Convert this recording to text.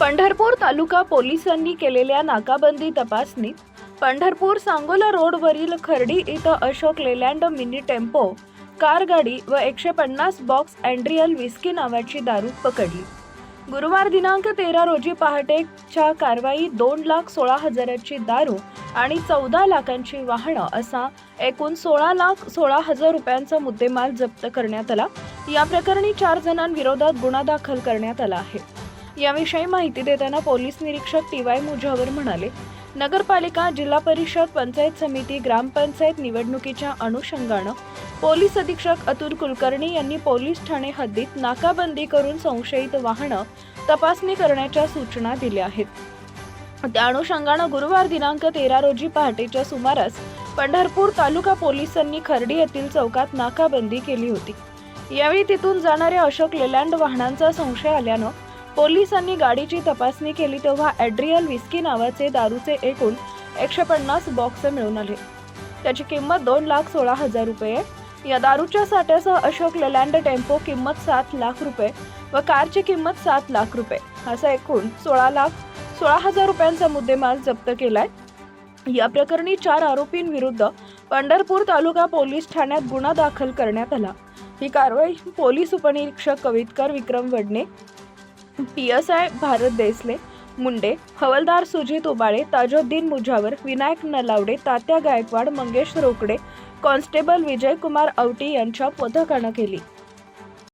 पंढरपूर तालुका पोलिसांनी केलेल्या नाकाबंदी तपासणीत पंढरपूर सांगोला रोडवरील खर्डी इथं Ashok Leyland mini tempo car गाडी व 150 बॉक्स अँड्रियल विस्की नावाची दारू पकडली। गुरुवार दिनांक 13 रोजी पहाटेच्या कारवाई 2,16,000ची दारू आणि 14 लाखांची वाहनं असा एकूण 16,16,000 रुपयांचा मुद्देमाल जप्त करण्यात आला। या प्रकरणी 4 जणांविरोधात गुन्हा दाखल करण्यात आला आहे। याविषयी माहिती देताना पोलीस निरीक्षक टी.वाय. मुजावर म्हणाले, नगरपालिका, जिल्हा परिषद, पंचायत समिती, ग्रामपंचायत निवडणुकीच्या अनुषंगानं पोलीस अधीक्षक अतुल कुलकर्णी यांनी पोलीस ठाणे हद्दीत नाकाबंदी करून संशयित वाहनं तपासणी करण्याच्या सूचना दिल्या आहेत। त्या अनुषंगानं गुरुवार दिनांक 13 रोजी पहाटेच्या सुमारास पंढरपूर तालुका पोलिसांनी खर्डी येथील चौकात नाकाबंदी केली होती। यावेळी तिथून जाणाऱ्या अशोक लेलँड वाहनांचा संशय आल्यानं पोलिसांनी गाडीची तपासणी केली तेव्हा अँड्रियल विस्की नावाचे दारूचे एकूण 150 बॉक्स मिळून आले। त्याची किंमत 2,16,000 रुपये। या दारूच्या साठ्यासह अशोक लेलँड टेम्पो किंमत 7 लाख रुपये व कारची किंमत 7 लाख रुपये असा एकूण 16,16,000 रुपयांचा मुद्देमाल जप्त केलाय। या प्रकरणी 4 आरोपींविरुद्ध पंढरपूर तालुका पोलीस ठाण्यात गुन्हा दाखल करण्यात आला। ही कारवाई पोलीस उपनिरीक्षक कवितकर विक्रम वडणे, PSI भारत देसले मुंडे, हवालदार सुजित उबाळे, ताजुद्दीन मुजावर, विनायक नलावडे, तात्या गायकवाड, मंगेश रोकडे, कॉन्स्टेबल विजय कुमार औटी यांच्या पथकानं केली।